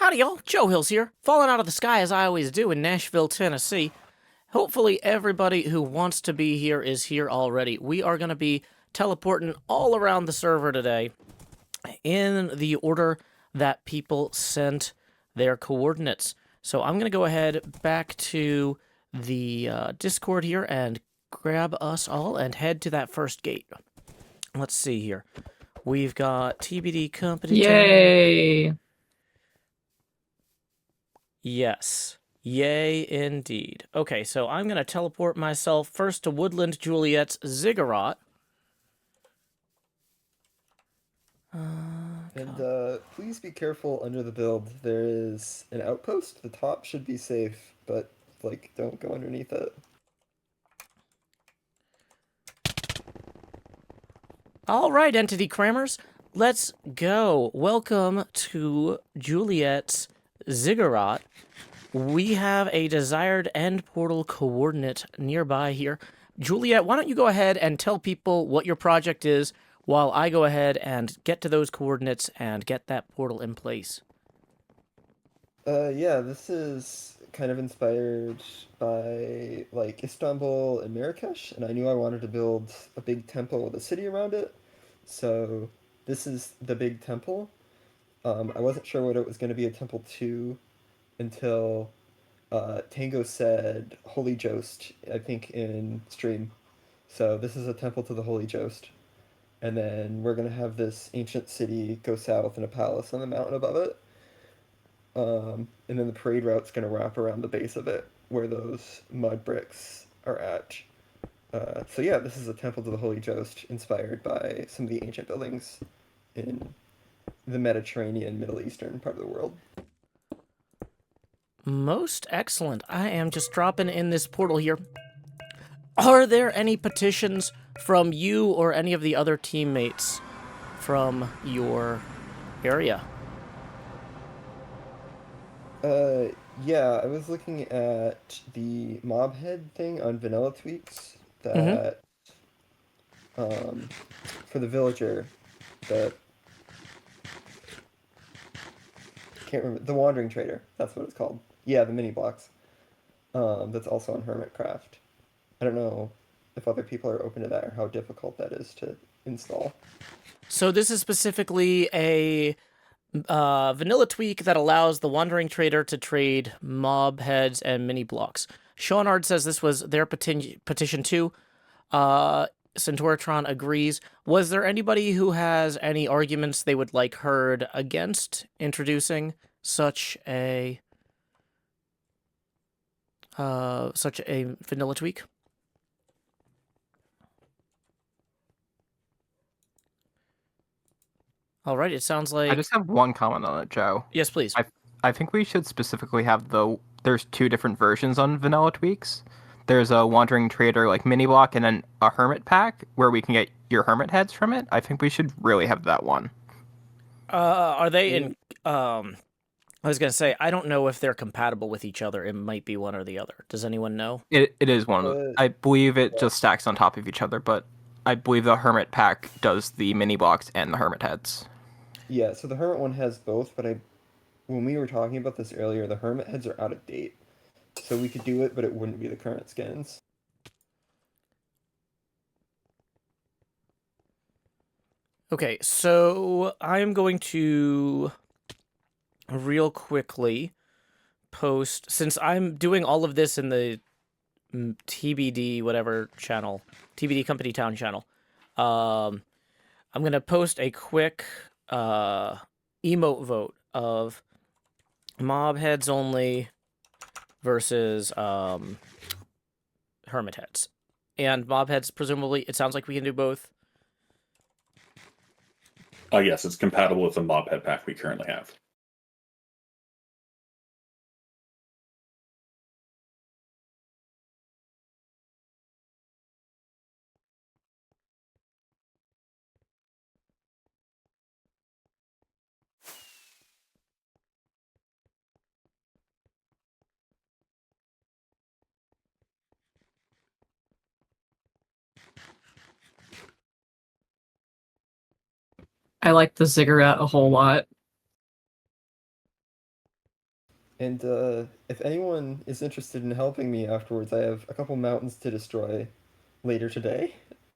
Howdy y'all, Joe Hills here, falling out of the sky as I always do in Nashville, Tennessee. Hopefully everybody who wants to be here is here already. We are going to be teleporting all around the server today in the order that people sent their coordinates. So I'm going to go ahead back to the Discord here and grab us all and head to that first gate. Let's see here. We've got TBD Company. Yay! Yes. Yay, indeed. Okay, so I'm going to teleport myself first to Woodland Juliet's Ziggurat. Please be careful under the build. There is an outpost. The top should be safe, but, don't go underneath it. All right, Entity Crammers, let's go. Welcome to Juliet's Ziggurat. We have a desired end portal coordinate nearby here. Juliet, why don't you go ahead and tell people what your project is while I go ahead and get to those coordinates and get that portal in place. Yeah, this is kind of inspired by, Istanbul and Marrakesh, and I knew I wanted to build a big temple with a city around it, so this is the big temple. I wasn't sure what it was going to be a temple to until Tango said Holy Jost, I think, in stream. So this is a temple to the Holy Jost. And then we're going to have this ancient city go south and a palace on the mountain above it. And then the parade route's going to wrap around the base of it, where those mud bricks are at. So yeah, this is a temple to the Holy Jost, inspired by some of the ancient buildings in the Mediterranean, Middle Eastern part of the world. Most excellent. I am just dropping in this portal here. Are there any petitions from you or any of the other teammates from your area? Yeah, I was looking at the mob head thing on Vanilla Tweaks that, for the villager, the, can't remember, the Wandering Trader, that's what it's called. Yeah, the mini blocks. That's also on Hermitcraft. I don't know if other people are open to that or how difficult that is to install. So this is specifically a vanilla tweak that allows the Wandering Trader to trade mob heads and mini blocks. Seanard says this was their petition too. Centauratron agrees. Was there anybody who has any arguments they would like heard against introducing such a vanilla tweak? All right, it sounds like... I just have one comment on it, Joe. Yes, please. I think we should specifically have there's two different versions on Vanilla Tweaks. There's a Wandering Trader mini block and then a Hermit pack where we can get your Hermit heads from it. I think we should really have that one. Are they in... I was going to say, I don't know if they're compatible with each other. It might be one or the other. Does anyone know? It is one of them. I believe it just stacks on top of each other, but I believe the Hermit pack does the mini blocks and the Hermit heads. Yeah, so the Hermit one has both, but when we were talking about this earlier, the Hermit heads are out of date. So we could do it, but it wouldn't be the current skins. Okay, so I'm going to real quickly post, since I'm doing all of this in the TBD whatever channel, TBD Company Town channel, I'm going to post a quick emote vote of mob heads only versus hermit heads. And mob heads, presumably, it sounds like we can do both. Yes, it's compatible with the mob head pack we currently have. I like the ziggurat a whole lot. And if anyone is interested in helping me afterwards, I have a couple mountains to destroy later today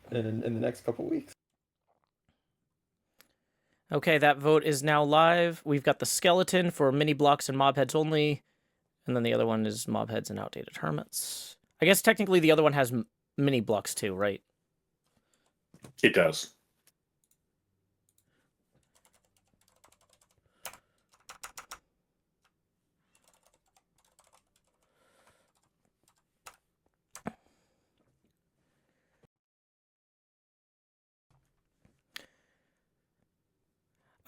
and in the next couple weeks. Okay, that vote is now live. We've got the skeleton for mini blocks and mob heads only, and then the other one is mob heads and outdated hermits. I guess technically the other one has mini blocks too, right? It does.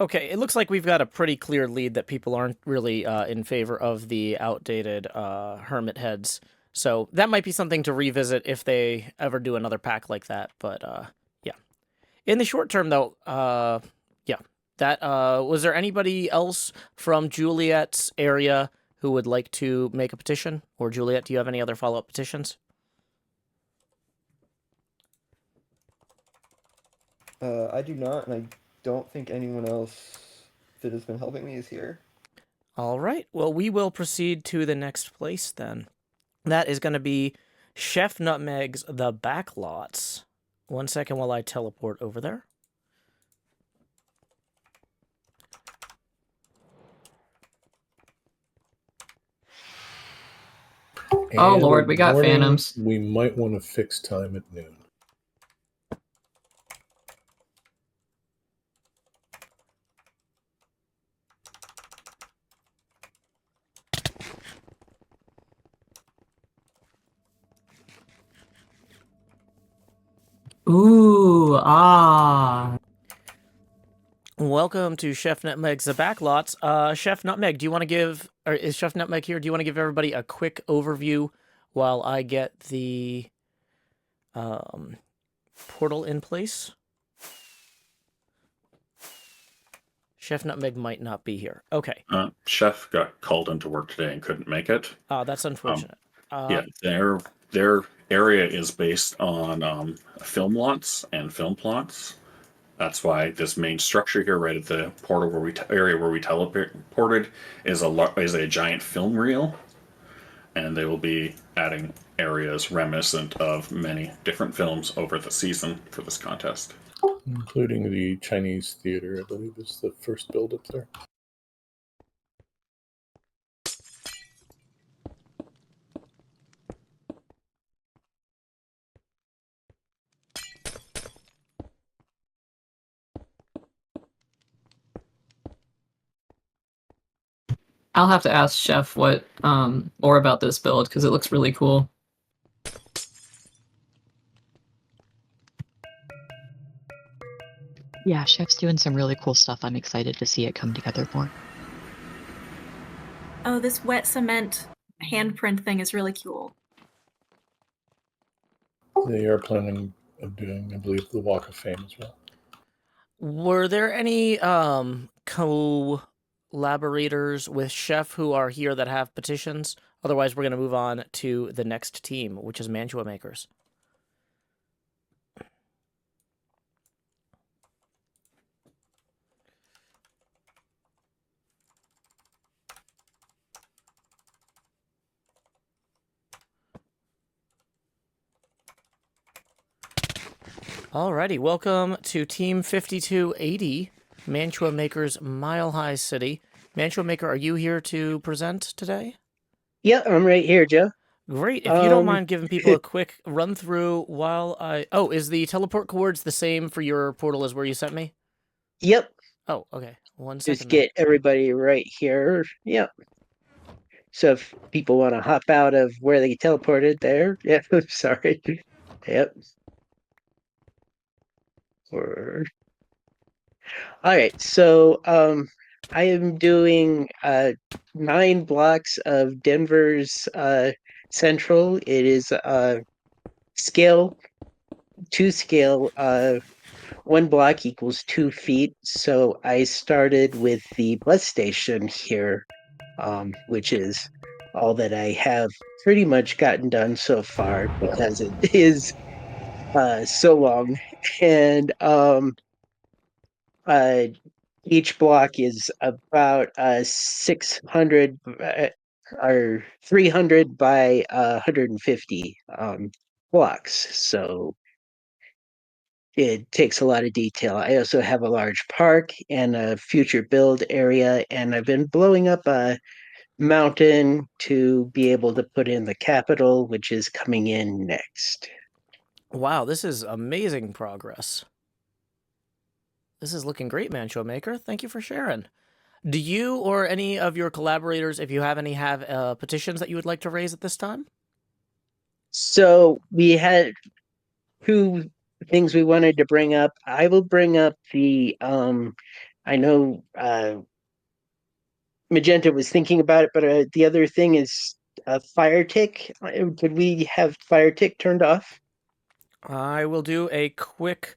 Okay, it looks like we've got a pretty clear lead that people aren't really in favor of the outdated hermit heads. So that might be something to revisit if they ever do another pack like that. But yeah. In the short term, though, yeah. That was there anybody else from Juliet's area who would like to make a petition? Or Juliet, do you have any other follow-up petitions? I do not, and I don't think anyone else that has been helping me is here. All right. Well, we will proceed to the next place then. That is going to be Chef Nutmeg's The Backlots. 1 second while I teleport over there. Oh, And Lord, we got warning, phantoms. We might want to fix time at noon. Ooh, ah. Welcome to Chef Nutmeg's The Backlots. Chef Nutmeg, do you want to give, or is Chef Nutmeg here? Do you want to give everybody a quick overview while I get the portal in place? Chef Nutmeg might not be here. Okay. Chef got called into work today and couldn't make it. That's unfortunate. Yeah, their area is based on film lots and film plots. That's why this main structure here, right at the portal where area where we teleported, is a giant film reel, and they will be adding areas reminiscent of many different films over the season for this contest. Including the Chinese theater, I believe, is the first build up there. I'll have to ask Chef what more about this build because it looks really cool. Yeah, Chef's doing some really cool stuff. I'm excited to see it come together more. Oh, this wet cement handprint thing is really cool. They are planning of doing, I believe, the Walk of Fame as well. Were there any collaborators with Chef who are here that have petitions? Otherwise, we're going to move on to the next team, which is Mantua Makers. Alrighty, welcome to Team 5280, Mantua Maker's Mile High City. Mantua Maker, are you here to present today? Yeah, I'm right here, Joe. Great. If you don't mind giving people a quick run through while I... Oh, is the teleport coords the same for your portal as where you sent me? Yep. Oh, okay. 1 second. Just get everybody right here. Yep. So if people want to hop out of where they teleported there, yeah, sorry. Yep. All right, so I am doing 9 blocks of Denver's Central. It is scale, 2 scale, 1 block equals 2 feet. So I started with the bus station here, which is all that I have pretty much gotten done so far because it is so long. And each block is about 600 are 300 by 150 blocks, so it takes a lot of detail. I also have a large park and a future build area, and I've been blowing up a mountain to be able to put in the capital, which is coming in next. Wow, this is amazing progress. This is looking great, man, Showmaker. Thank you for sharing. Do you or any of your collaborators, if you have any, have petitions that you would like to raise at this time? So we had two things we wanted to bring up. I will bring up the I know Magenta was thinking about it, but the other thing is fire tick. Could we have fire tick turned off? I will do a quick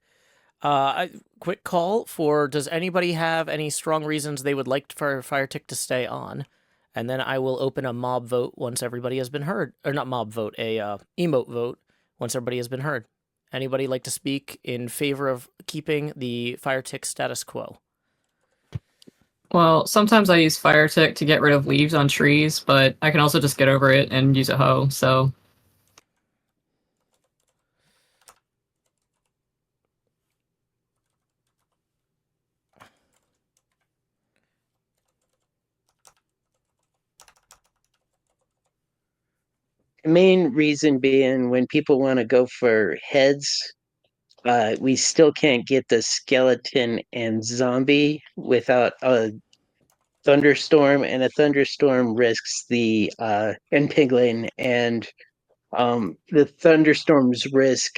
call for, does anybody have any strong reasons they would like for fire tick to stay on? And then I will open a mob vote once everybody has been heard. Or not mob vote, a emote vote once everybody has been heard. Anybody like to speak in favor of keeping the fire tick status quo? Well, sometimes I use fire tick to get rid of leaves on trees, but I can also just get over it and use a hoe, so... The main reason being when people want to go for heads, we still can't get the skeleton and zombie without a thunderstorm, and a thunderstorm risks the and piglin, and the thunderstorms risk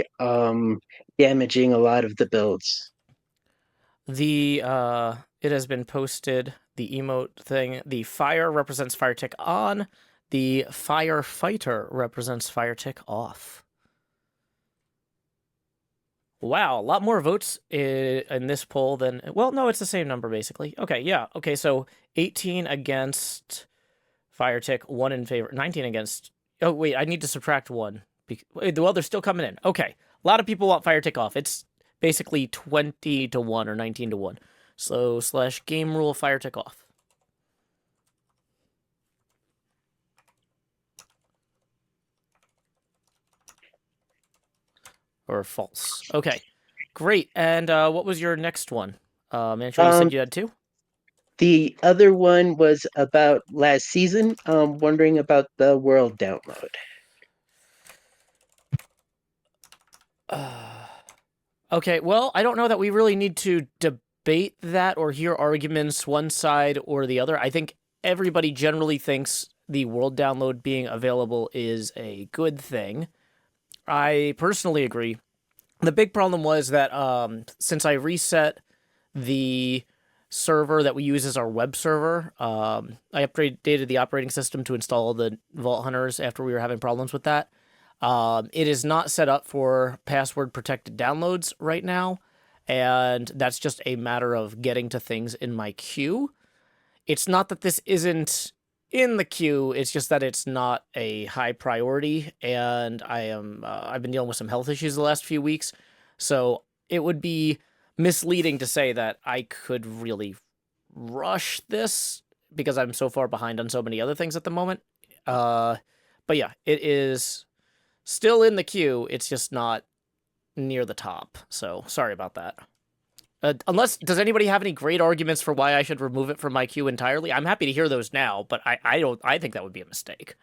damaging a lot of the builds. The it has been posted, the emote thing. The fire represents fire tick on. The firefighter represents fire tick off. Wow, a lot more votes in this poll than... Well, no, it's the same number, basically. Okay, yeah. Okay, so 18 against fire tick, 1 in favor, 19 against... Oh, wait, I need to subtract 1. Well, they're still coming in. Okay, a lot of people want fire tick off. It's basically 20 to 1 or 19 to 1. So, / game rule fire tick off. Or false. Okay, great. And what was your next one? Mancho, you said you had 2? The other one was about last season. Wondering about the world download. Okay, well, I don't know that we really need to debate that or hear arguments one side or the other. I think everybody generally thinks the world download being available is a good thing. I personally agree. The big problem was that since I reset the server that we use as our web server, I updated the operating system to install the Vault Hunters after we were having problems with that. It is not set up for password protected downloads right now, and that's just a matter of getting to things in my queue. It's not that this isn't in the queue, it's just that it's not a high priority, and I've been dealing with some health issues the last few weeks, so it would be misleading to say that I could really rush this because I'm so far behind on so many other things at the moment. But yeah, it is still in the queue, it's just not near the top, so sorry about that. Does anybody have any great arguments for why I should remove it from my queue entirely? I'm happy to hear those now, but I think that would be a mistake.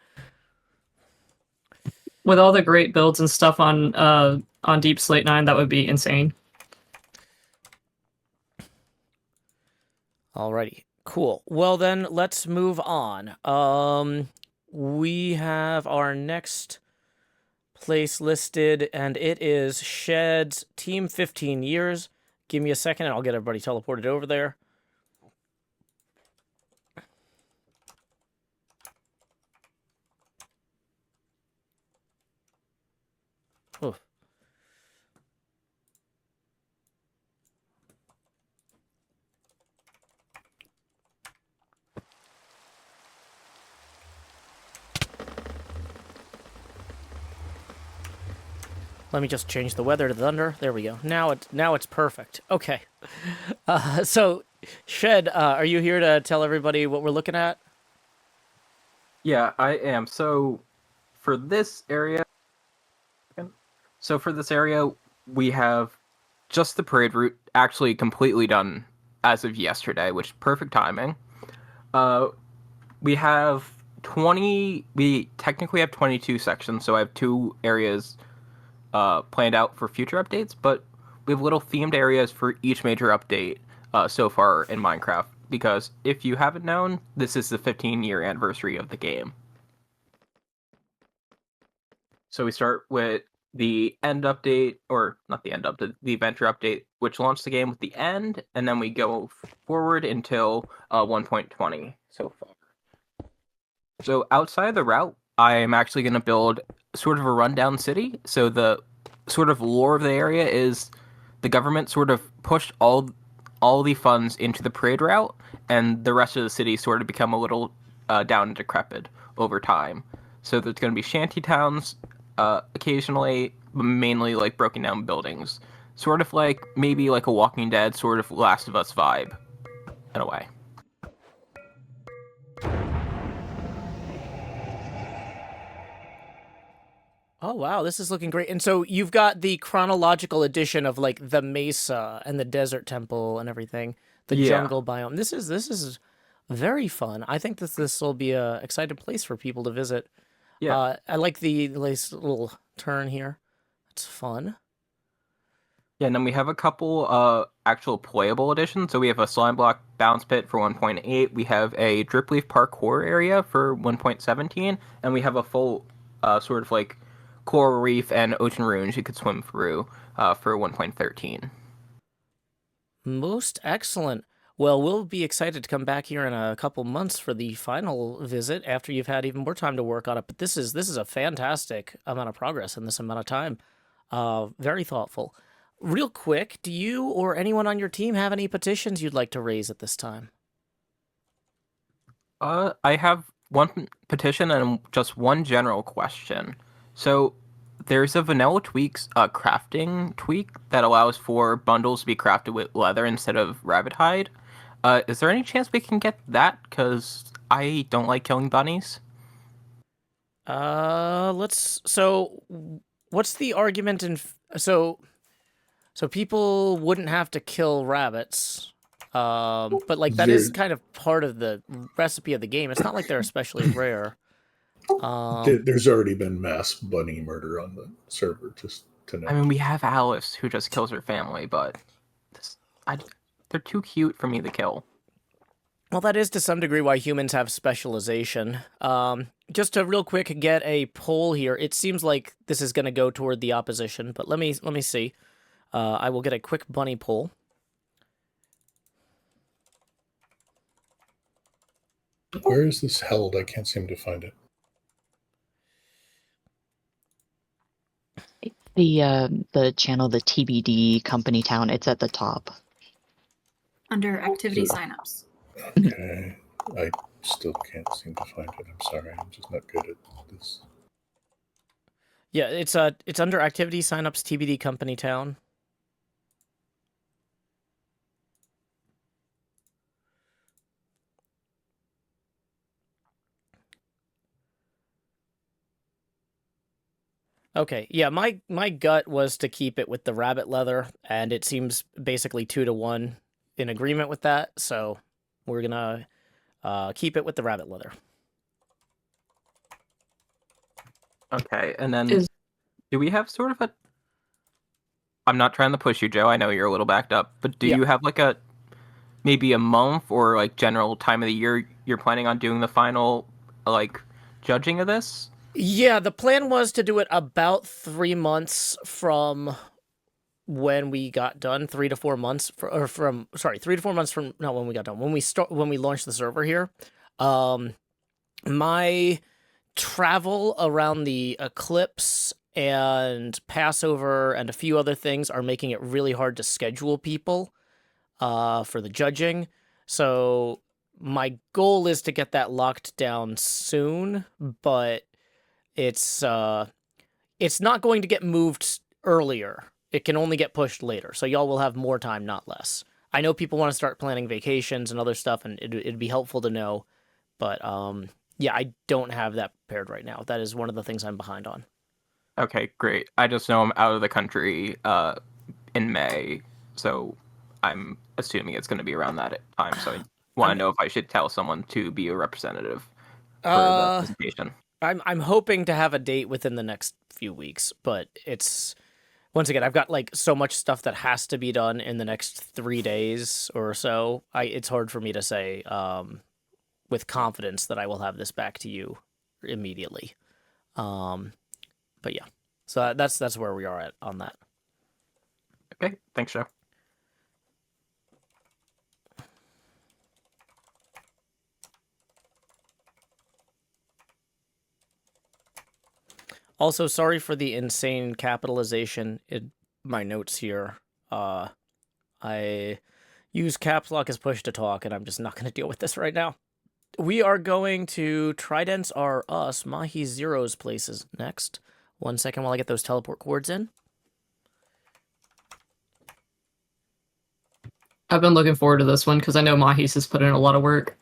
With all the great builds and stuff on Deep Slate 9, that would be insane. Alrighty, cool. Well then, let's move on. We have our next place listed, and it is Shed's Team 15 Years. Give me a second, and I'll get everybody teleported over there. Oof. Let me just change the weather to thunder. There we go. Now it's perfect. Okay. So, Shed, are you here to tell everybody what we're looking at? Yeah, I am. For this area, for this area, we have just the parade route actually completely done as of yesterday, which perfect timing. We have 20. We technically have 22 sections, so I have 2 areas planned out for future updates, but we have little themed areas for each major update so far in Minecraft. Because if you haven't known, this is the 15-year anniversary of the game. So we start with the end update, or not the end update, the adventure update, which launched the game with the end, and then we go forward until 1.20 so far. So outside of the route, I am actually going to build sort of a rundown city. So the sort of lore of the area is the government sort of pushed all the funds into the parade route, and the rest of the city sort of become a little down and decrepit over time. So there's going to be shanty towns occasionally, but mainly like broken down buildings. Sort of like maybe like a Walking Dead sort of Last of Us vibe, in a way. Oh wow, this is looking great. And so you've got the chronological edition of like the mesa and the desert temple and everything, the Yeah. jungle biome. This is very fun. I think this will be a exciting place for people to visit. Yeah. I like the nice little turn here. It's fun. Yeah, and then we have a couple actual playable additions. So we have a slime block bounce pit for 1.8. We have a drip leaf parkour area for 1.17, and we have a full sort of like coral reef and ocean ruins you could swim through for 1.13. Most excellent. Well, we'll be excited to come back here in a couple months for the final visit after you've had even more time to work on it. But this is a fantastic amount of progress in this amount of time. Very thoughtful. Real quick, do you or anyone on your team have any petitions you'd like to raise at this time? I have one petition and just one general question. So there's a vanilla tweaks crafting tweak that allows for bundles to be crafted with leather instead of rabbit hide. Is there any chance we can get that? Because I don't like killing bunnies. So what's the argument so people wouldn't have to kill rabbits. But like that is kind of part of the recipe of the game. It's not like they're especially rare. There's already been mass bunny murder on the server, just to know. I mean, we have Alice who just kills her family, but they're too cute for me to kill. Well, that is to some degree why humans have specialization. Just to real quick get a poll here, it seems like this is going to go toward the opposition, but let me see. I will get a quick bunny poll. Where is this held? I can't seem to find it. The channel, the TBD company town, it's at the top. Under activity signups. Okay. I still can't seem to find it. I'm sorry. I'm just not good at this. Yeah, it's under activity signups TBD company town. Okay, yeah, my gut was to keep it with the rabbit leather, and it seems basically 2-to-1 in agreement with that, so we're gonna keep it with the rabbit leather. Okay, and then do we have sort of a... I'm not trying to push you, Joe. I know you're a little backed up, but do you have like maybe a month or like general time of the year you're planning on doing the final like judging of this? Yeah, the plan was to do it about 3 months from when we got done, 3 to 4 months 3 to 4 months from not when we got done, when we launched the server here. My travel around the eclipse and Passover and a few other things are making it really hard to schedule people for the judging. So my goal is to get that locked down soon, but it's not going to get moved earlier. It can only get pushed later. So y'all will have more time, not less. I know people want to start planning vacations and other stuff, and it'd be helpful to know. But Yeah, I don't have that prepared right now. That is one of the things I'm behind on. Okay, great. I just know I'm out of the country in May, so I'm assuming it's going to be around that time. So I want to know if I should tell someone to be a representative for the presentation. I'm hoping to have a date within the next few weeks, but it's once again I've got like so much stuff that has to be done in the next 3 days or so. It's hard for me to say with confidence that I will have this back to you immediately. But yeah, so that's where we are at on that. Okay, thanks, Joe. Also, sorry for the insane capitalization in my notes here. I use caps lock as push to talk, and I'm just not going to deal with this right now. We are going to Tridents Are Us, Mahi Zero's places next. 1 second while I get those teleport cords in. I've been looking forward to this one because I know Mahis has put in a lot of work.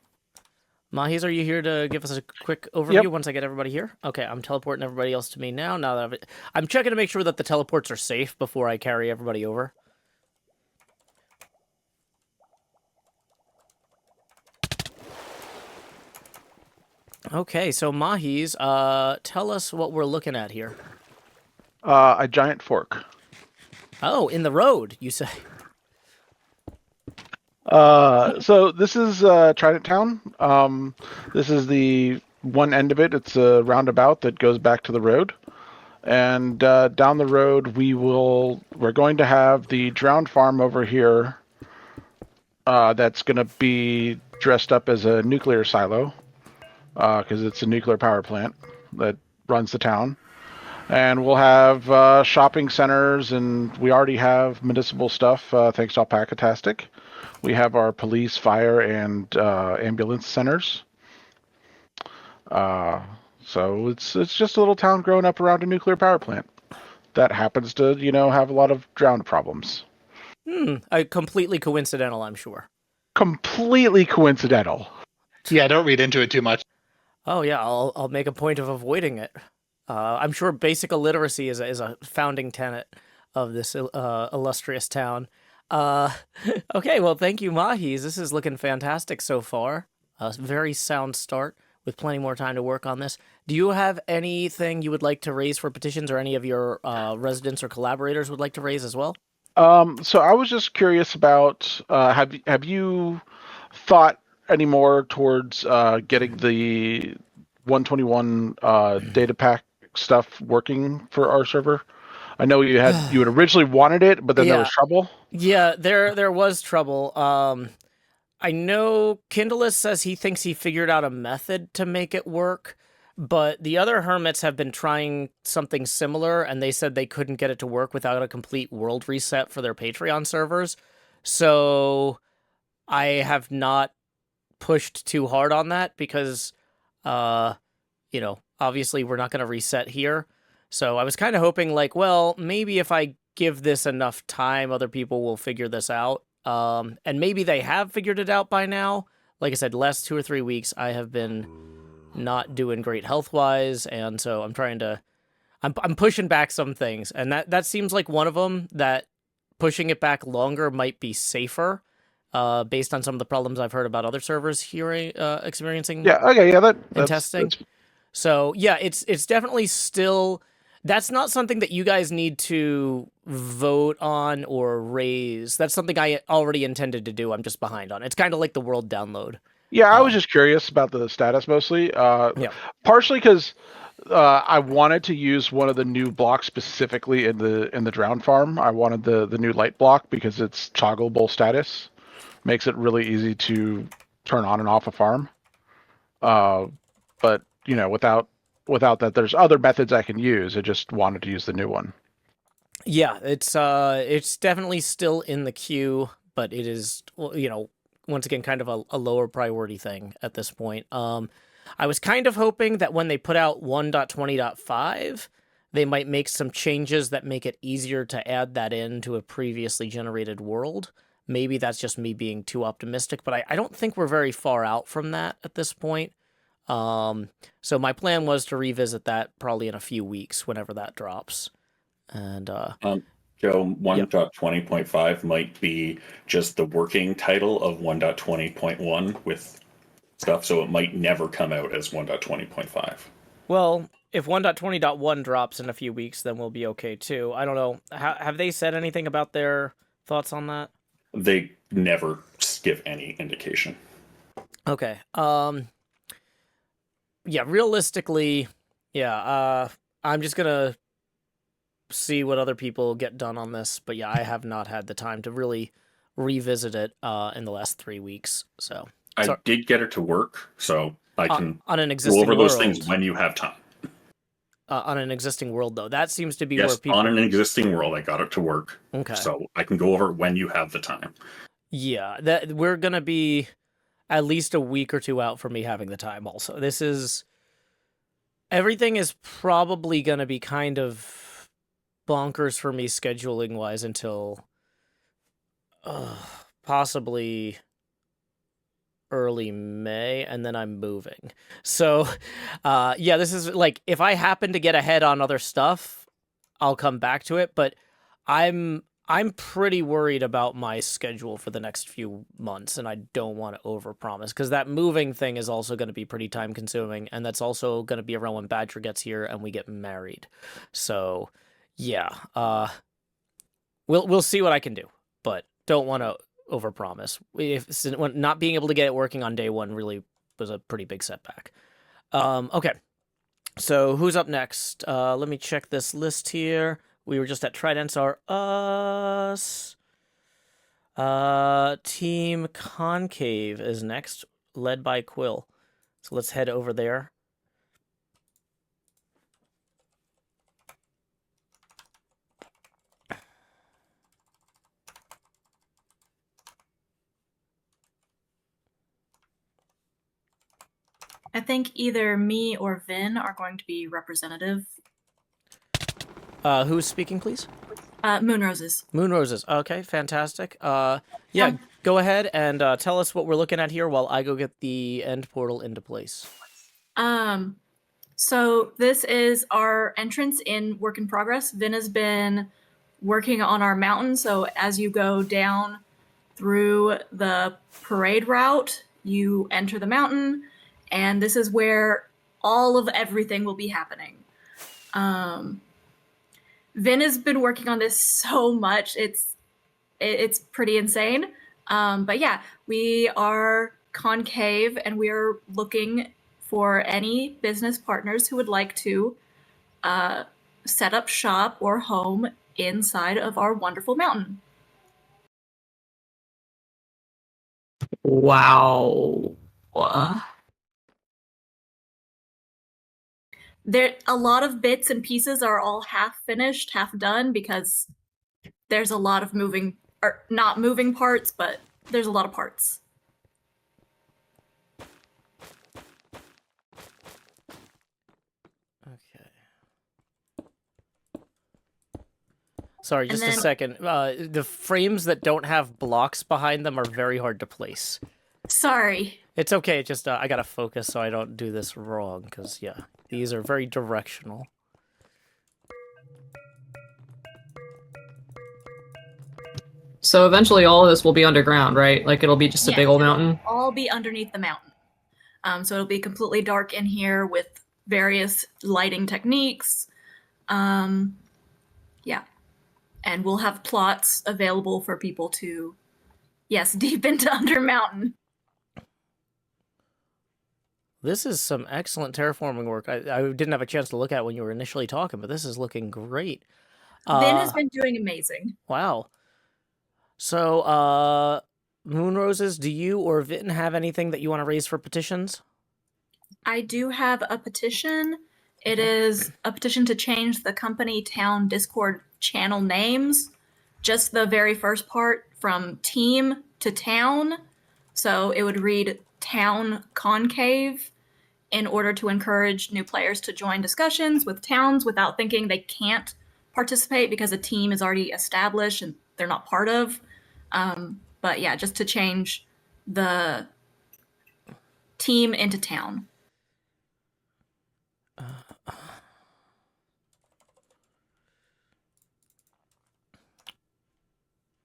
Mahis, are you here to give us a quick overview Yep. once I get everybody here? Okay, I'm teleporting everybody else to me now. Now that I'm checking to make sure that the teleports are safe before I carry everybody over. Okay, so Mahis, tell us what we're looking at here. A giant fork. Oh, in the road, you say? So this is Trident Town. This is the one end of it. It's a roundabout that goes back to the road. And down the road, we're going to have the drowned farm over here. That's going to be dressed up as a nuclear silo, because it's a nuclear power plant that runs the town. And we'll have shopping centers, and we already have municipal stuff thanks to Alpacatastic. We have our police, fire, and ambulance centers. So it's just a little town growing up around a nuclear power plant that happens to, have a lot of drowned problems. Completely coincidental, I'm sure. Completely coincidental. Yeah, don't read into it too much. Oh yeah, I'll make a point of avoiding it. I'm sure basic illiteracy is a founding tenet of this illustrious town. Okay, well, thank you, Mahis. This is looking fantastic so far. A very sound start with plenty more time to work on this. Do you have anything you would like to raise for petitions, or any of your residents or collaborators would like to raise as well? So I was just curious about have you thought any more towards getting the 121 data pack stuff working for our server? I know you had originally wanted it, but then there was trouble. Yeah, there was trouble. I know Kindleless says he thinks he figured out a method to make it work, but the other hermits have been trying something similar, and they said they couldn't get it to work without a complete world reset for their Patreon servers. So I have not pushed too hard on that because, obviously we're not going to reset here. So I was kind of hoping, like, well, maybe if I give this enough time, other people will figure this out. And maybe they have figured it out by now. Like I said, last 2 or 3 weeks, I have been not doing great health-wise, and so I'm trying to... I'm pushing back some things, and that seems like one of them, that pushing it back longer might be safer, based on some of the problems I've heard about other servers experiencing. Yeah, okay, yeah, that's testing. So, yeah, it's definitely still... That's not something that you guys need to vote on or raise. That's something I already intended to do. I'm just behind on. It's kind of like the world download. Yeah, I was just curious about the status mostly. Yeah. Partially because I wanted to use one of the new blocks specifically in the drowned farm. I wanted the new light block because it's toggleable status. Makes it really easy to turn on and off a farm. But, without that, there's other methods I can use. I just wanted to use the new one. Yeah, it's definitely still in the queue, but it is, once again, kind of a lower priority thing at this point. I was kind of hoping that when they put out 1.20.5, they might make some changes that make it easier to add that in to a previously generated world. Maybe that's just me being too optimistic, but I don't think we're very far out from that at this point. So my plan was to revisit that probably in a few weeks, whenever that drops. And Joe, 1.20.5 might be just the working title of 1.20.1 with stuff, so it might never come out as 1.20.5. well, if 1.20.1 drops in a few weeks, then we'll be okay too. I don't know. Have they said anything about their thoughts on that? They never give any indication. Okay. Yeah, realistically, yeah, I'm just gonna see what other people get done on this, but yeah, I have not had the time to really revisit it in the last 3 weeks. So I did get it to work, so I can on an go existing over those world. things when you have time. On an existing world, though, that seems to be Yes, where people. on an existing world, I got it to work. Okay. So I can go over it when you have the time. Yeah, that we're gonna be at least a week or two out from me having the time. Also, everything is probably gonna be kind of bonkers for me scheduling wise until possibly early May, and then I'm moving. So, yeah, this is like, if I happen to get ahead on other stuff, I'll come back to it, but I'm pretty worried about my schedule for the next few months, and I don't want to overpromise, because that moving thing is also going to be pretty time consuming, and that's also going to be around when Badger gets here and we get married. So, yeah, we'll see what I can do, but don't want to overpromise. When not being able to get it working on day one really was a pretty big setback. Okay, so who's up next? Let me check this list here. We were just at Tridents are us. Team Concave is next, led by Quill. So let's head over there. I think either me or Vin are going to be representative. Who's speaking, please? Moon Roses. Moon Roses. Okay, fantastic. Yeah, go ahead and tell us what we're looking at here while I go get the end portal into place. So this is our entrance in work in progress. Vin has been working on our mountain. So as you go down through the parade route, you enter the mountain, and this is where all of everything will be happening. Vin has been working on this so much. It's pretty insane. But yeah, we are Concave, and we are looking for any business partners who would like to set up shop or home inside of our wonderful mountain. Wow. There, a lot of bits and pieces are all half finished, half done, because there's a lot of moving, or not moving parts, but there's a lot of parts. Okay. Sorry, just a second. The frames that don't have blocks behind them are very hard to place. Sorry. It's okay. Just I gotta focus so I don't do this wrong, because yeah, these are very directional. So eventually all of this will be underground, right? Like it'll be just a big old mountain? It'll all be underneath the mountain. So it'll be completely dark in here with various lighting techniques. Yeah. And we'll have plots available for people to, yes, deep into Undermountain. This is some excellent terraforming work. I didn't have a chance to look at when you were initially talking, but this is looking great. Vin has been doing amazing. Wow. So, Moon Roses, do you or Vin have anything that you want to raise for petitions? I do have a petition. It is a petition to change the company town Discord channel names. Just the very first part, from team to town. So it would read Town Concave, in order to encourage new players to join discussions with towns without thinking they can't participate because a team is already established and they're not part of. But yeah, just to change the team into town.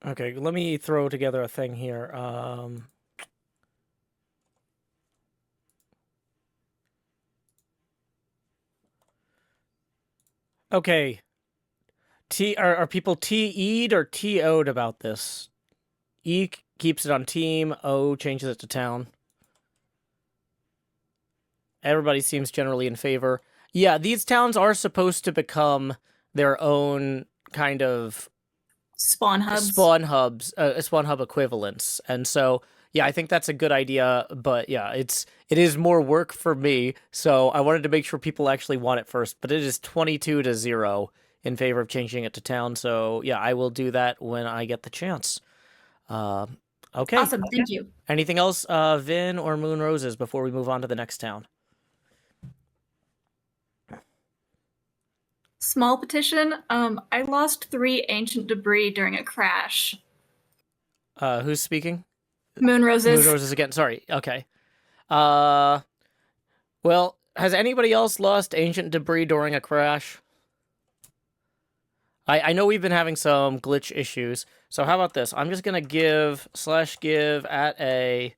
Okay, let me throw together a thing here. Okay. Are people T-E'd or T-O'd about this? E keeps it on team, O changes it to town. Everybody seems generally in favor. Yeah, these towns are supposed to become their own kind of Spawn hubs. spawn hub equivalents. And so, yeah, I think that's a good idea, but yeah, it is more work for me, so I wanted to make sure people actually want it first, but it is 22-0 in favor of changing it to town, so yeah, I will do that when I get the chance. Okay. Awesome, thank you. Anything else, Vin or Moon Roses, before we move on to the next town? Small petition. I lost 3 ancient debris during a crash. Who's speaking? Moon Roses. Moon Roses again. Sorry. Okay. Well, has anybody else lost ancient debris during a crash? I know we've been having some glitch issues. So how about this? I'm just gonna give at a.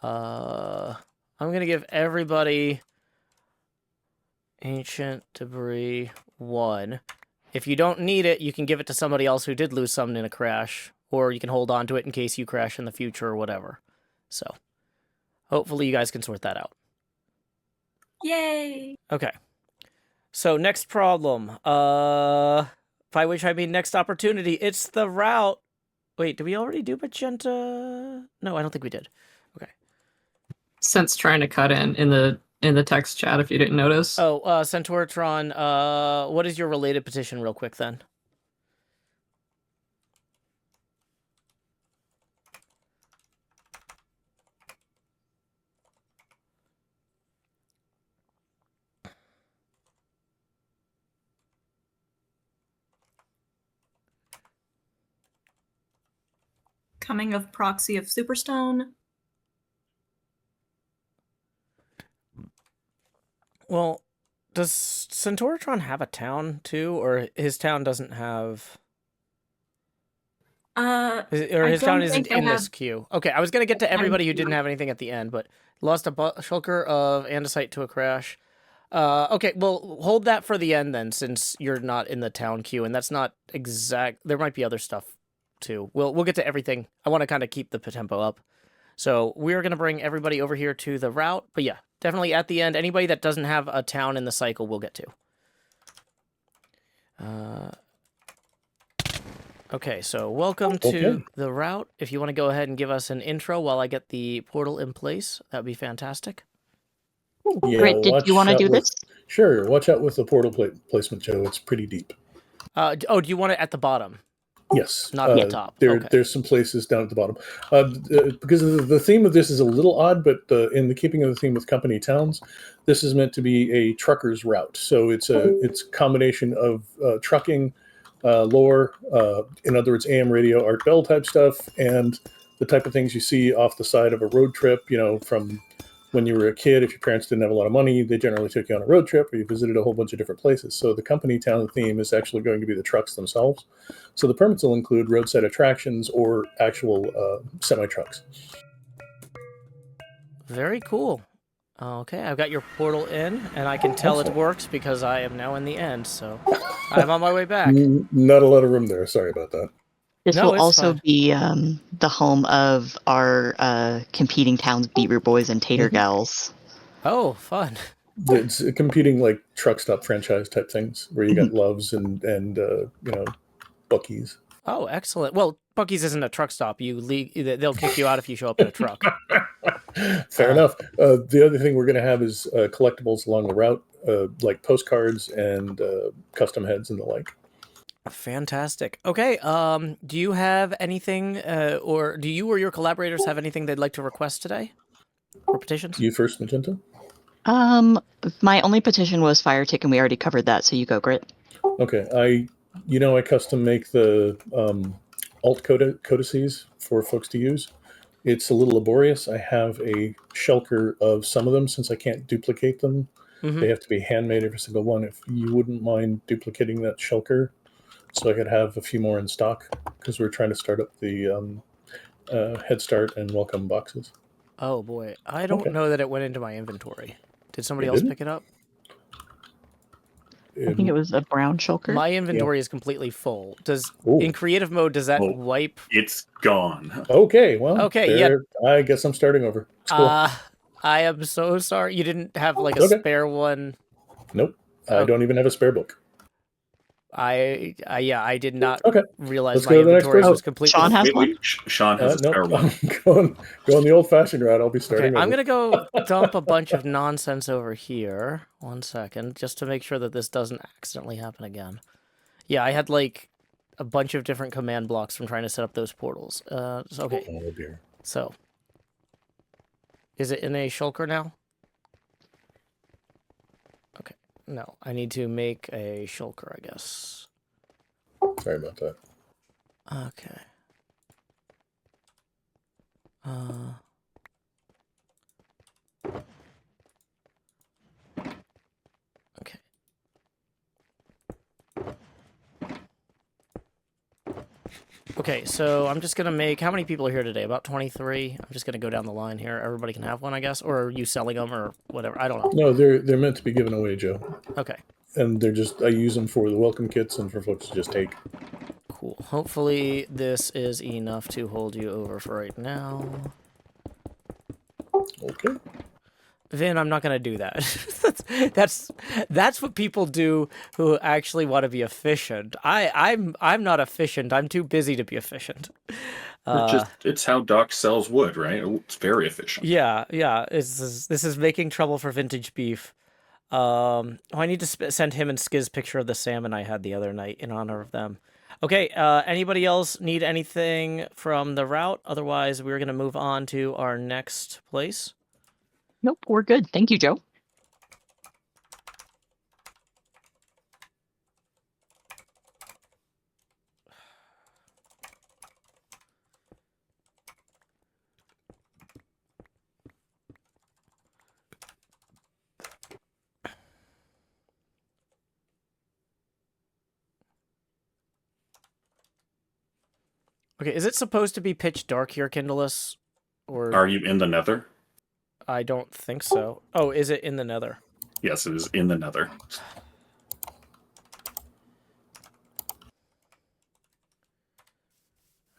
I'm gonna give everybody ancient debris 1. If you don't need it, you can give it to somebody else who did lose something in a crash, or you can hold on to it in case you crash in the future or whatever. So, hopefully you guys can sort that out. Yay! Okay. So, next problem. By which I mean next opportunity. It's the route. Wait, did we already do magenta? No, I don't think we did. Okay. Since trying to cut in the text chat, if you didn't notice. Oh, Centauratron, what is your related petition real quick then? Coming of proxy of Superstone. Well, does Centauratron have a town too, or his town doesn't have? His town isn't in this queue. Okay, I was gonna get to everybody who didn't have anything at the end, but lost a shulker of andesite to a crash. Okay, well, hold that for the end then, since you're not in the town queue, and that's not exact. There might be other stuff too. We'll get to everything. I want to kind of keep the tempo up. So we're gonna bring everybody over here to the route, but yeah, definitely at the end. Anybody that doesn't have a town in the cycle, we'll get to. Okay, so welcome to the route. If you want to go ahead and give us an intro while I get the portal in place, that'd be fantastic. Yeah, Great. Did you want to do this? Sure. Watch out with the portal placement, Joe. It's pretty deep. Do you want it at the bottom? Yes. Not at the top. There's some places down at the bottom. Because the theme of this is a little odd, but in the keeping of the theme with company towns, this is meant to be a trucker's route. So it's a combination of trucking, lore, in other words, AM radio, Art Bell type stuff, and the type of things you see off the side of a road trip, from when you were a kid. If your parents didn't have a lot of money, they generally took you on a road trip, or you visited a whole bunch of different places. So the company town theme is actually going to be the trucks themselves. So the permits will include roadside attractions or actual semi-trucks. Very cool. Okay, I've got your portal in, and I can tell it works because I am now in the end, so I'm on my way back. Not a lot of room there. Sorry about that. This will also be the home of our competing towns, Beaver Boys and Tater Gals. Oh, fun. It's competing like truck stop franchise type things where you got Loves and Buc-ee's. Oh, excellent. Well, Buc-ee's isn't a truck stop. They'll kick you out if you show up in a truck. Fair enough. The other thing we're going to have is collectibles along the route, like postcards and custom heads and the like. Fantastic. Okay. Do you have anything, or do you or your collaborators have anything they'd like to request today? Or petitions? You first, Magenta. My only petition was Fire Tick, and we already covered that. So you go, Grit. Okay. I custom make the alt codices for folks to use. It's a little laborious. I have a shulker of some of them since I can't duplicate them. Mm-hmm. They have to be handmade every single one. If you wouldn't mind duplicating that shulker, so I could have a few more in stock because we're trying to start up the Head Start and Welcome boxes. Oh boy, I don't Okay. know that it went into my inventory. Did somebody It else didn't? pick it up? I think it was a brown shulker. My inventory is completely full. Ooh. In creative mode, does that Oh. wipe? It's gone. Okay, well, Okay, yeah. I guess I'm starting over. It's cool. I am so sorry. You didn't have like a Okay. spare one. Nope, I don't even have a spare book. I did not Okay. realize Let's my go to the next inventory person. was completely. Sean has one. Sean has a spare Nope, one. I'm going the old-fashioned route. I'll be starting Okay, over. I'm gonna go dump a bunch of nonsense over here. 1 second, just to make sure that this doesn't accidentally happen again. Yeah, I had like a bunch of different command blocks from trying to set up those portals. Okay. Oh dear. So, is it in a shulker now? Okay. No, I need to make a shulker, I guess. Sorry about that. Okay. Okay. Okay, so I'm just gonna make... How many people are here today? About 23? I'm just gonna go down the line here. Everybody can have one, I guess? Or are you selling them or whatever? I don't know. No, they're meant to be given away, Joe. Okay. And they're just... I use them for the welcome kits and for folks to just take. Cool. Hopefully this is enough to hold you over for right now. Okay. Vin, I'm not gonna do that. that's what people do who actually want to be efficient. I'm not efficient. I'm too busy to be efficient. It's how Doc sells wood, right? It's very efficient. Yeah. This is making trouble for Vintage Beef. I need to send him and Skiz picture of the salmon I had the other night in honor of them. Okay. Anybody else need anything from the route? Otherwise, we're gonna move on to our next place. Nope, we're good. Thank you, Joe. Okay, is it supposed to be pitch dark here, Kindleless? Or Are you in the Nether? I don't think so. Oh, is it in the Nether? Yes, it is in the Nether.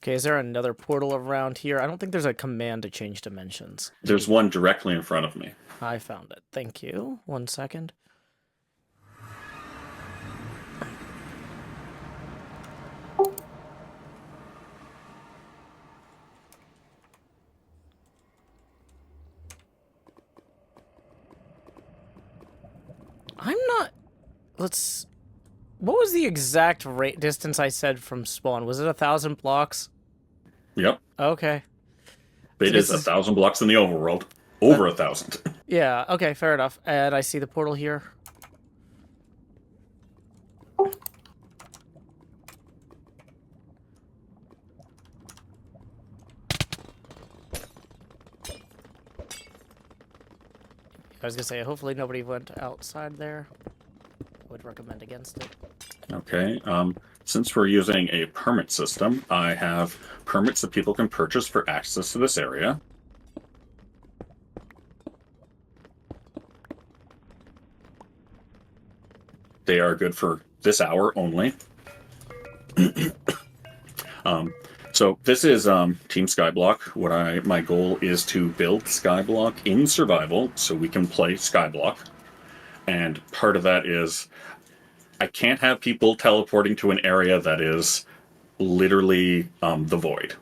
Okay, is there another portal around here? I don't think there's a command to change dimensions. There's one directly in front of me. I found it. Thank you. 1 second. I'm not... Let's... What was the exact distance I said from spawn? Was it 1,000 blocks? Yep. Okay. It is 1,000 blocks in the overworld. Over 1,000. Yeah, okay, fair enough. And I see the portal here. I was gonna say, hopefully nobody went outside there. Would recommend against it. Okay. Since we're using a permit system, I have permits that people can purchase for access to this area. They are good for this hour only. So this is Team Skyblock. My goal is to build Skyblock in survival so we can play Skyblock. And part of that is I can't have people teleporting to an area that is literally the void.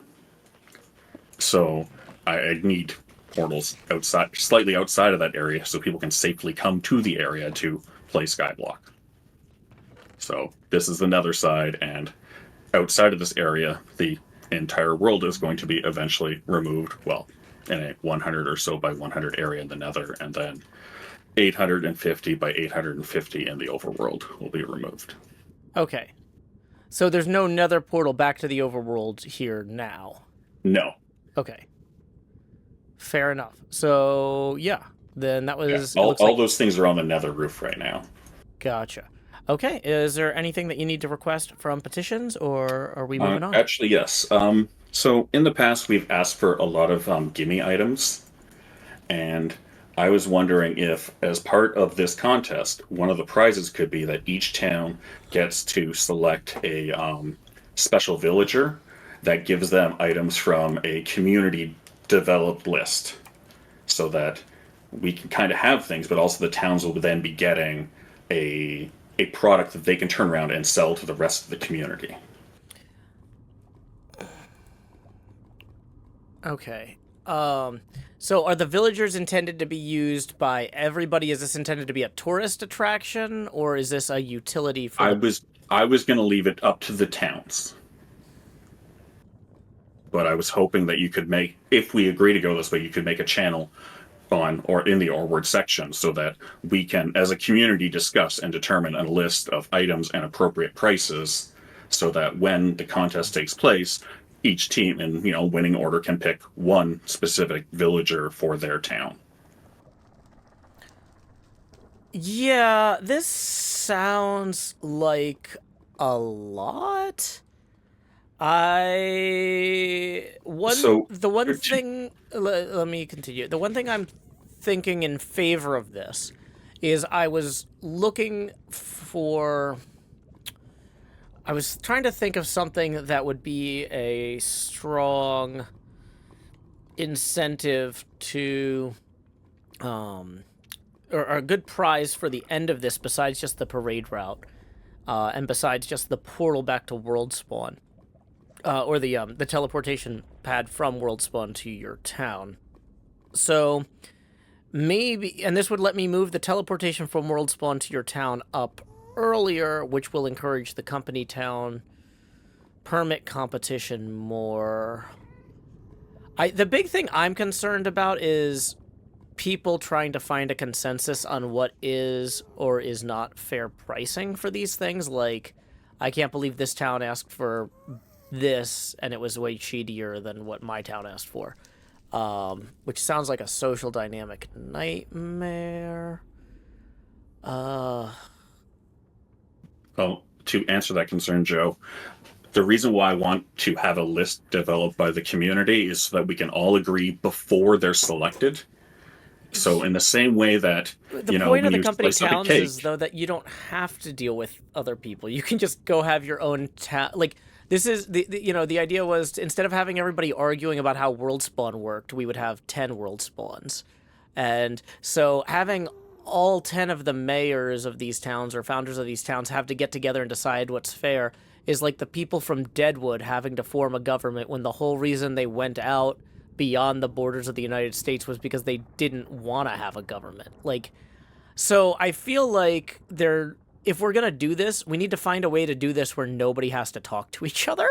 So I need portals outside, slightly outside of that area, so people can safely come to the area to play Skyblock. So this is the nether side, and outside of this area, the entire world is going to be eventually removed, well, in a 100 or so by 100 area in the nether, and then 850 by 850 in the overworld will be removed. Okay. So there's no nether portal back to the overworld here now? No. Okay. Fair enough. So, yeah. Then that was... Yeah, all those things are on the nether roof right now. Gotcha. Okay, is there anything that you need to request from petitions, or are we moving on? Actually, yes. So in the past, we've asked for a lot of gimme items, and I was wondering if, as part of this contest, one of the prizes could be that each town gets to select a special villager that gives them items from a community developed list, so that we can kind of have things, but also the towns will then be getting a product that they can turn around and sell to the rest of the community. Okay. So are the villagers intended to be used by everybody? Is this intended to be a tourist attraction, or is this a utility for I was going to leave it up to the towns. But I was hoping that you could make, if we agree to go this way, you could make a channel on or in the Oreward section so that we can, as a community, discuss and determine a list of items and appropriate prices, so that when the contest takes place, each team in winning order can pick one specific villager for their town. Yeah, this sounds like a lot. Let me continue. The one thing I'm thinking in favor of this is I was trying to think of something that would be a strong incentive to, or a good prize for the end of this besides just the parade route, and besides just the portal back to World Spawn. Or the teleportation pad from World Spawn to your town. So maybe, and this would let me move the teleportation from World Spawn to your town up earlier, which will encourage the company town permit competition more. The big thing I'm concerned about is people trying to find a consensus on what is or is not fair pricing for these things. Like, I can't believe this town asked for this, and it was way cheatier than what my town asked for, which sounds like a social dynamic nightmare. Well, to answer that concern, Joe, the reason why I want to have a list developed by the community is so that we can all agree before they're selected. So in the same way that the point of the company towns is, though, that you don't have to deal with other people. You can just go have your own town. Like, this is the idea was, instead of having everybody arguing about how World Spawn worked, we would have 10 World Spawns. And so having all 10 of the mayors of these towns or founders of these towns have to get together and decide what's fair is like the people from Deadwood having to form a government when the whole reason they went out beyond the borders of the United States was because they didn't want to have a government. Like, so I feel like if we're going to do this, we need to find a way to do this where nobody has to talk to each other,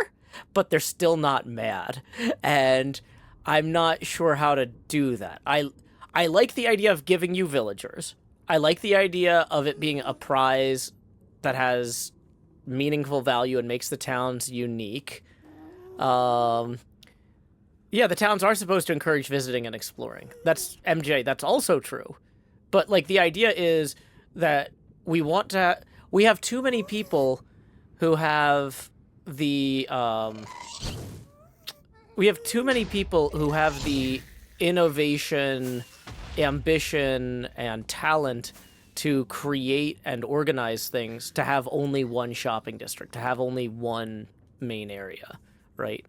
but they're still not mad. And I'm not sure how to do that. I like the idea of giving you villagers. I like the idea of it being a prize that has meaningful value and makes the towns unique. Yeah, the towns are supposed to encourage visiting and exploring. That's MJ. That's also true. But, like, the idea is that we have too many people who have the, innovation, ambition, and talent to create and organize things to have only one shopping district, to have only one main area, right?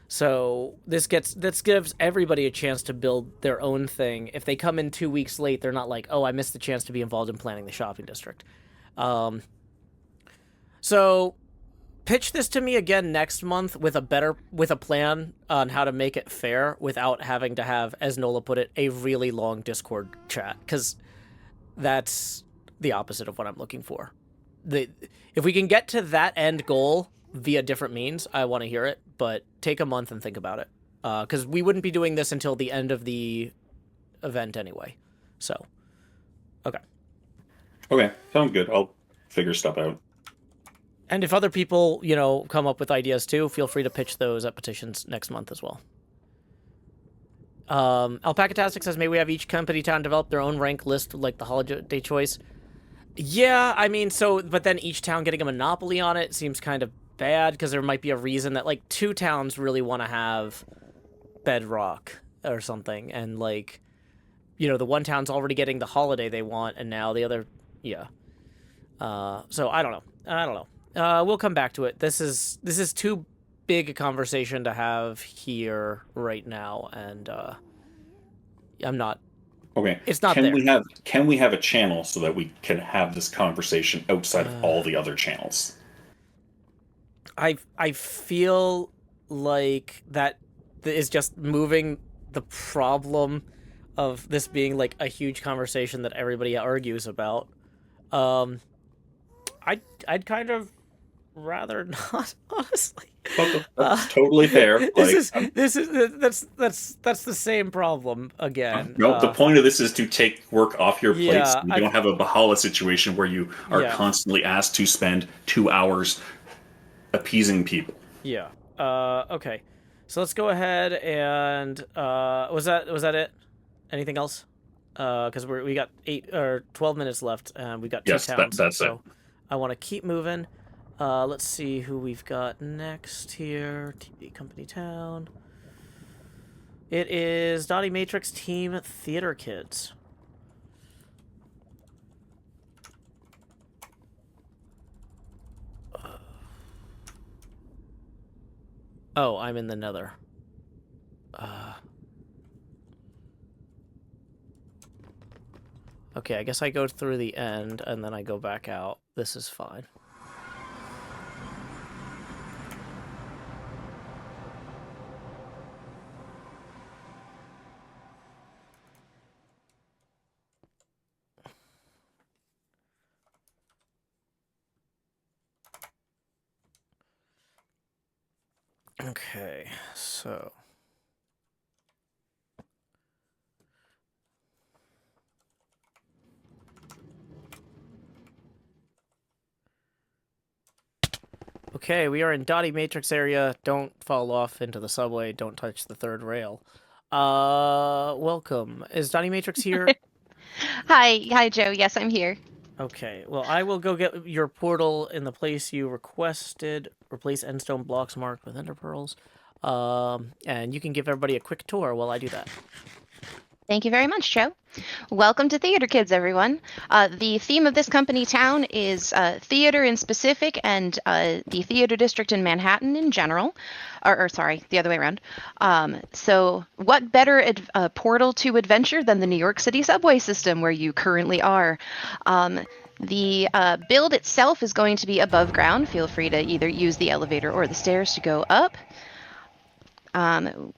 So this gives everybody a chance to build their own thing. If they come in 2 weeks late, they're not like, oh, I missed the chance to be involved in planning the shopping district. So pitch this to me again next month with a plan on how to make it fair without having to have, as Nola put it, a really long Discord chat, because that's the opposite of what I'm looking for. If we can get to that end goal via different means, I want to hear it, but take a month and think about it, because we wouldn't be doing this until the end of the event anyway. So, okay, sounds good. I'll figure stuff out. And if other people, come up with ideas too, feel free to pitch those at petitions next month as well. Alpacatastic says, may we have each company town develop their own rank list like the holiday choice? Yeah, I mean, but then each town getting a monopoly on it seems kind of bad, because there might be a reason that, like, 2 towns really want to have Bedrock or something, and, like, the one town's already getting the holiday they want, and now the other, yeah. So I don't know. We'll come back to it. This is too big a conversation to have here right now, and I'm not. Okay. It's not can there. we have a channel so that we can have this conversation outside of all the other channels? I feel like that is just moving the problem of this being like a huge conversation that everybody argues about. I'd kind of rather not, honestly. That's totally fair. That's the same problem again. No, the point of this is to take work off your plate. Yeah, So you don't have a Bahala situation where you are constantly asked to spend 2 hours appeasing people. Yeah. Okay. So let's go ahead and was that it? Anything else? Because we got 8 or 12 minutes left, and we got 2 towns. That's so it. I want to keep moving. Let's see who we've got next here. TV Company Town. It is Dottie Matrix Team Theater Kids. Oh, I'm in the Nether. Okay, I guess I go through the end, and then I go back out. This is fine. Okay, so... Okay, we are in Dottie Matrix area. Don't fall off into the subway. Don't touch the 3rd rail. Welcome. Is Dottie Matrix here? Hi, Joe. Yes, I'm here. Okay, well, I will go get your portal in the place you requested. Replace endstone blocks marked with ender pearls. And you can give everybody a quick tour while I do that. Thank you very much, Joe. Welcome to Theater Kids, everyone. The theme of this company town is theater in specific and the theater district in Manhattan in general. Or sorry, the other way around. So what better portal to adventure than the New York City subway system where you currently are? The build itself is going to be above ground. Feel free to either use the elevator or the stairs to go up.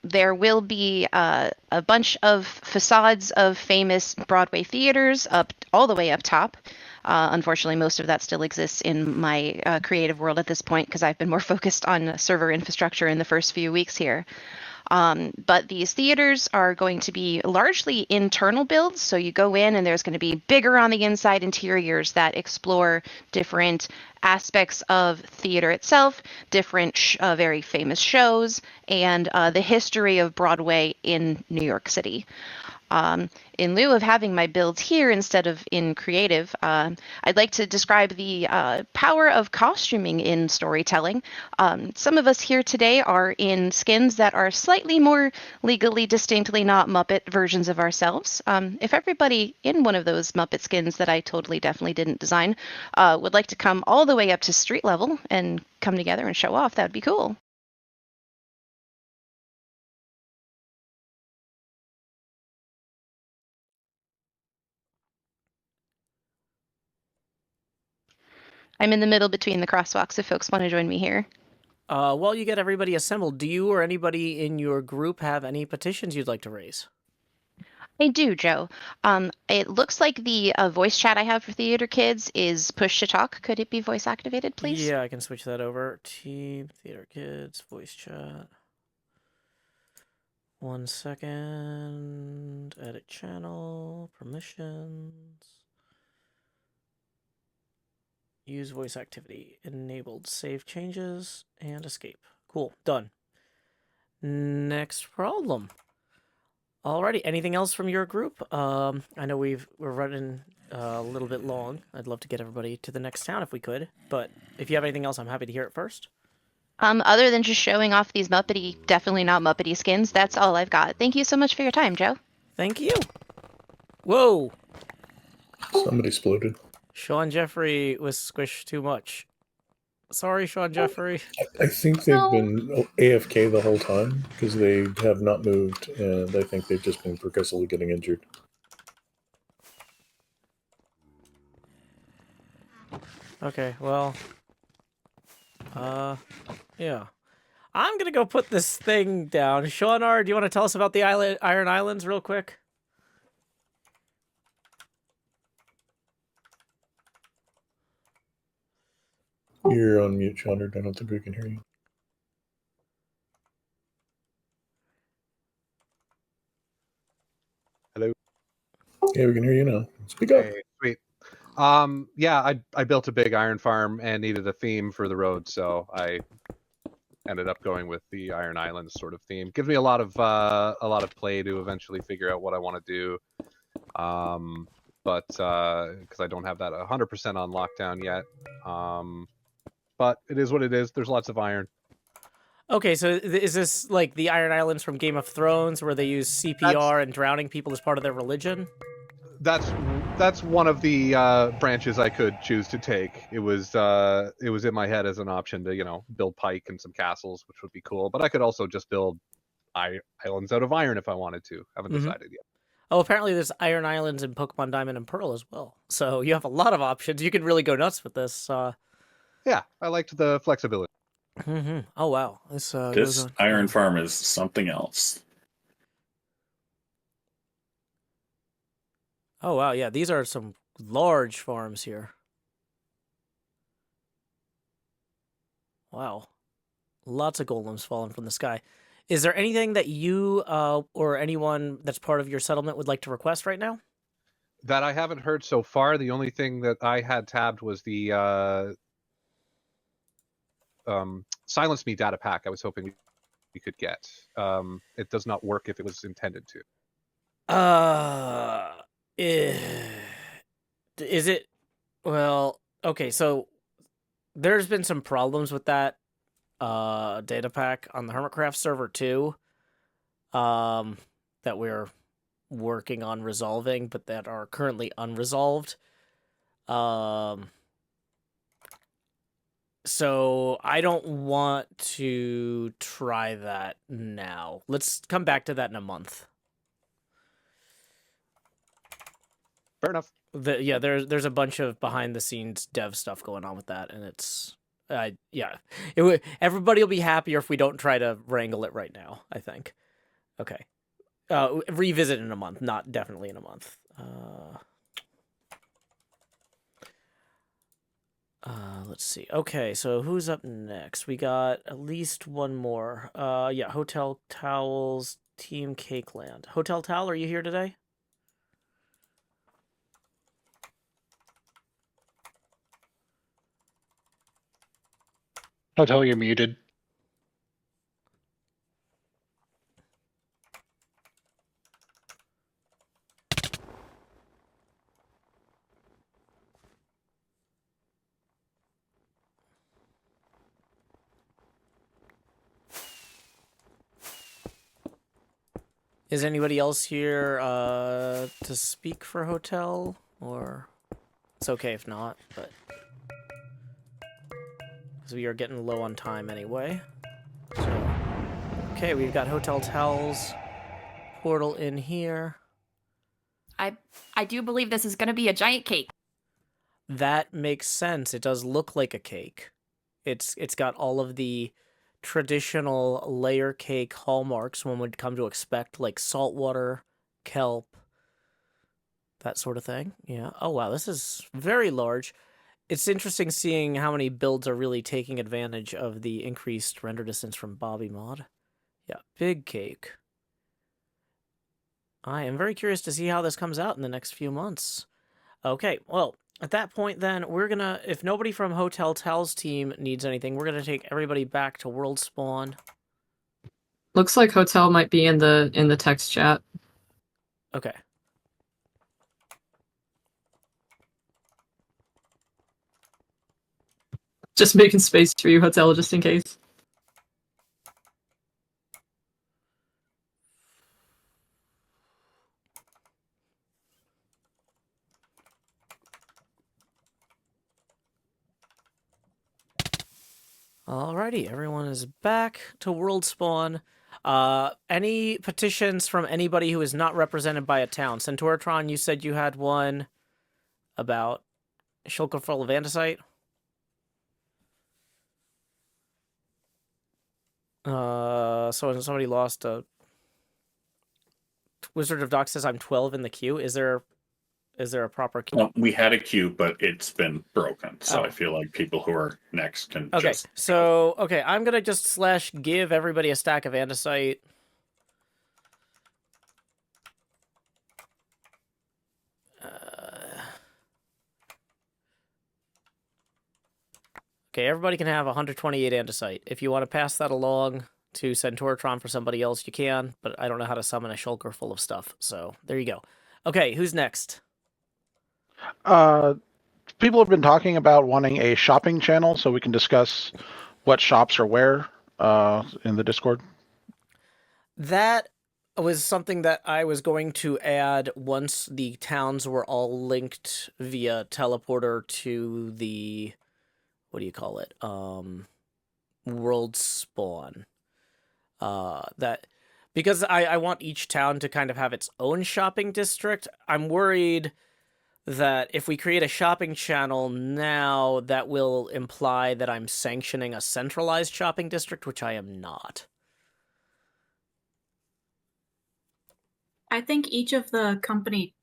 There will be a bunch of facades of famous Broadway theaters up all the way up top. Unfortunately, most of that still exists in my creative world at this point because I've been more focused on server infrastructure in the first few weeks here. But these theaters are going to be largely internal builds. So you go in and there's going to be bigger on the inside interiors that explore different aspects of theater itself, different very famous shows, and the history of Broadway in New York City. In lieu of having my builds here instead of in creative, I'd like to describe the power of costuming in storytelling. Some of us here today are in skins that are slightly more legally distinctly not Muppet versions of ourselves. If everybody in one of those Muppet skins that I totally definitely didn't design would like to come all the way up to street level and come together and show off, that would be cool. I'm in the middle between the crosswalks if folks want to join me here. While you get everybody assembled, do you or anybody in your group have any petitions you'd like to raise? I do, Joe. It looks like the voice chat I have for Theater Kids is push to talk. Could it be voice activated, please? Yeah, I can switch that over. Team Theater Kids, voice chat. 1 second. Edit channel, permissions. Use voice activity. Enabled. Save changes and escape. Cool. Done. Next problem. Alrighty. Anything else from your group? I know we're running a little bit long. I'd love to get everybody to the next town if we could. But if you have anything else, I'm happy to hear it first. Other than just showing off these definitely not Muppety skins, that's all I've got. Thank you so much for your time, Joe. Thank you. Whoa. Somebody exploded. Sean Jeffrey was squished too much. Sorry, Sean Jeffrey. I think they've been AFK the whole time because they have not moved, and I think they've just been progressively getting injured. Okay, well, yeah. I'm gonna go put this thing down. Sean R., do you want to tell us about the Iron Islands real quick? You're on mute, Sean. I don't think we can hear you. Hello. Yeah, we can hear you now. Speak up. Hey, sweet. Yeah, I built a big iron farm and needed a theme for the road, so I ended up going with the Iron Islands sort of theme. Gives me a lot of play to eventually figure out what I want to do. But because I don't have that 100% on lockdown yet. But it is what it is. There's lots of iron. Okay, so is this like the Iron Islands from Game of Thrones, where they use CPR and drowning people as part of their religion? That's one of the branches I could choose to take. It was in my head as an option to build pike and some castles, which would be cool. But I could also just build islands out of iron if I wanted to. Haven't decided yet. Oh, apparently there's Iron Islands in Pokemon Diamond and Pearl as well. So you have a lot of options. You could really go nuts with this. Yeah, I liked the flexibility. Oh wow, this iron farm is something else. Oh wow, yeah, these are some large farms here. Wow, lots of golems falling from the sky. Is there anything that you or anyone that's part of your settlement would like to request right now? That I haven't heard so far. The only thing that I had tabbed was the Silence Me data pack. I was hoping we could get. It does not work if it was intended to. Is it? Well, okay, so there's been some problems with that data pack on the Hermitcraft server too, that we're working on resolving, but that are currently unresolved. So I don't want to try that now. Let's come back to that in a month. Fair enough. There's a bunch of behind the scenes dev stuff going on with that, and it's everybody will be happier if we don't try to wrangle it right now, I think. Okay. Revisit in a month, not definitely in a month. Let's see. Okay, so who's up next? We got at least one more. Yeah, Hotel Towels, Team Cakeland. Hotel Towel, are you here today? Hotel, you're muted. Is anybody else here to speak for Hotel? Or it's okay if not, but because we are getting low on time anyway. So, okay, we've got Hotel Towels portal in here. I do believe this is going to be a giant cake. That makes sense. It does look like a cake. It's got all of the traditional layer cake hallmarks one would come to expect, like saltwater, kelp, that sort of thing. Yeah. Oh wow, this is very large. It's interesting seeing how many builds are really taking advantage of the increased render distance from Bobby Mod. Yeah, big cake. I am very curious to see how this comes out in the next few months. Okay, well, at that point then, we're gonna, if nobody from Hotel Tal's team needs anything, we're gonna take everybody back to World Spawn. Looks like Hotel might be in the text chat. Okay. Just making space for you, Hotel, just in case. Alrighty, everyone is back to World Spawn. Any petitions from anybody who is not represented by a town? Centauratron, you said you had one about Shulker full of andesite. So somebody lost a... Wizard of Dock says I'm 12 in the queue. Is there a proper queue? Well, we had a queue, but it's been broken. So I feel like people who are next can just... Okay, I'm going to just /give everybody a stack of andesite. Okay, everybody can have 128 andesite. If you want to pass that along to Centauratron for somebody else, you can, but I don't know how to summon a shulker full of stuff, so there you go. Okay, who's next? People have been talking about wanting a shopping channel so we can discuss what shops are where in the Discord. That was something that I was going to add once the towns were all linked via teleporter to the... What do you call it? World Spawn. Because I want each town to kind of have its own shopping district. I'm worried that if we create a shopping channel now, that will imply that I'm sanctioning a centralized shopping district, which I am not. I think each of the company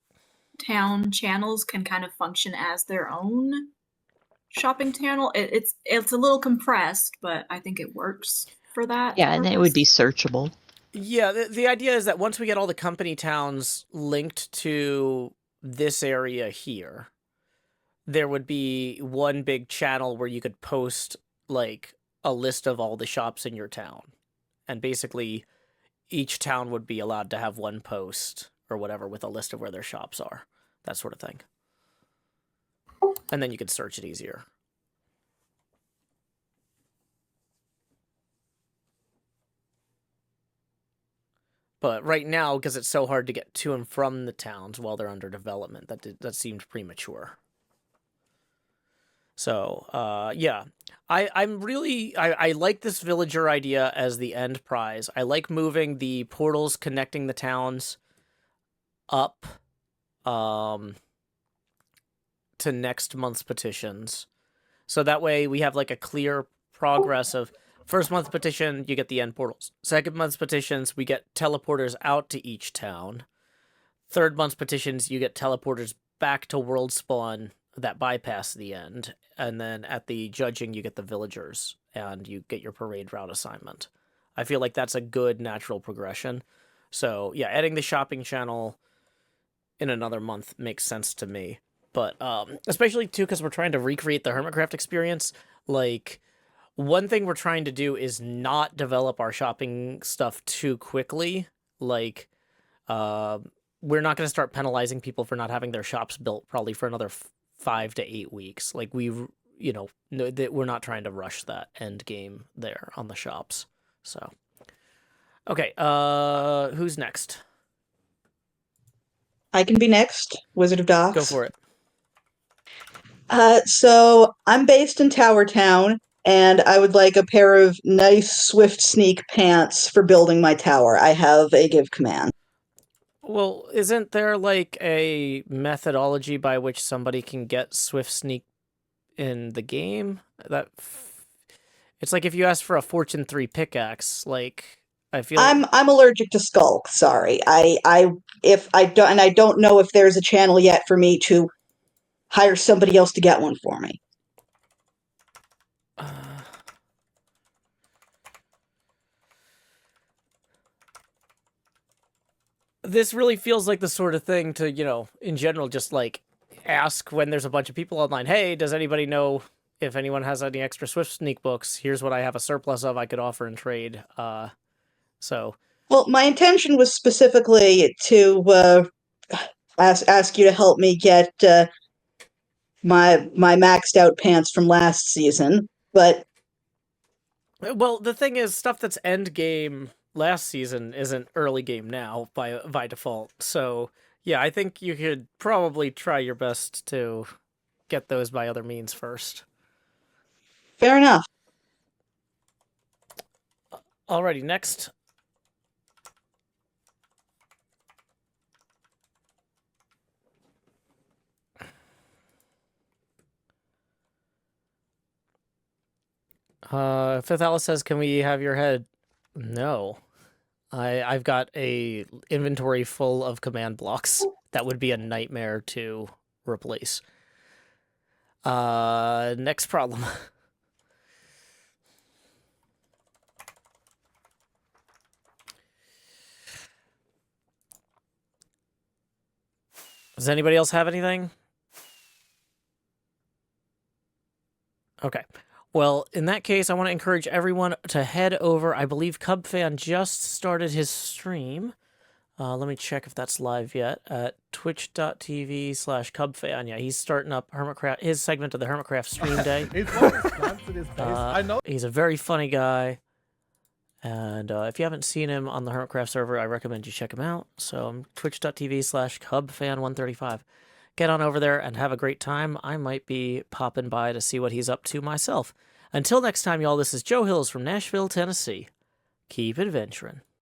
town channels can kind of function as their own shopping channel. It's a little compressed, but I think it works for that. Yeah, and it would be searchable. Yeah, the idea is that once we get all the company towns linked to this area here, there would be one big channel where you could post, like, a list of all the shops in your town. And basically, each town would be allowed to have one post or whatever with a list of where their shops are. That sort of thing. And then you could search it easier. But right now, because it's so hard to get to and from the towns while they're under development, that seemed premature. So, yeah. I like this villager idea as the end prize. I like moving the portals connecting the towns up to next month's petitions. So that way we have like a clear progress of first month petition, you get the end portals. Second month's petitions, we get teleporters out to each town. Third month's petitions, you get teleporters back to World Spawn that bypass the end. And then at the judging, you get the villagers and you get your parade route assignment. I feel like that's a good natural progression. So yeah, adding the shopping channel in another month makes sense to me. But especially too, because we're trying to recreate the Hermitcraft experience. Like, one thing we're trying to do is not develop our shopping stuff too quickly. Like, we're not going to start penalizing people for not having their shops built probably for another 5 to 8 weeks. Like, we're not trying to rush that end game there on the shops. So, okay, who's next? I can be next, Wizard of Docks. Go for it. So I'm based in Tower Town, and I would like a pair of nice Swift Sneak pants for building my tower. I have a give command. Well, isn't there like a methodology by which somebody can get Swift Sneak in the game? It's like if you ask for a Fortune 3 pickaxe, like I feel I'm allergic to Skulk. Sorry, I don't know if there's a channel yet for me to hire somebody else to get one for me. This really feels like the sort of thing to, in general, just like ask when there's a bunch of people online, hey, does anybody know if anyone has any extra Swift Sneak books? Here's what I have a surplus of I could offer in trade. Well, my intention was specifically to ask you to help me get my maxed out pants from last season, But Well, the thing is, stuff that's end game last season isn't early game now by default. So yeah, I think you could probably try your best to get those by other means first. fair enough. Alrighty, next. Fifth Alice says, "Can we have your head?" No. I've got a inventory full of command blocks. That would be a nightmare to replace. Next problem. Does anybody else have anything? Okay. Well, in that case, I want to encourage everyone to head over. I believe CubFan just started his stream. Let me check if that's live yet at twitch.tv/CubFan. Yeah, he's starting up his segment of the Hermitcraft stream day. I know. He's a very funny guy. And if you haven't seen him on the Hermitcraft server, I recommend you check him out. So twitch.tv/CubFan135. Get on over there and have a great time. I might be popping by to see what he's up to myself. Until next time, y'all, this is Joe Hills from Nashville, Tennessee. Keep adventuring.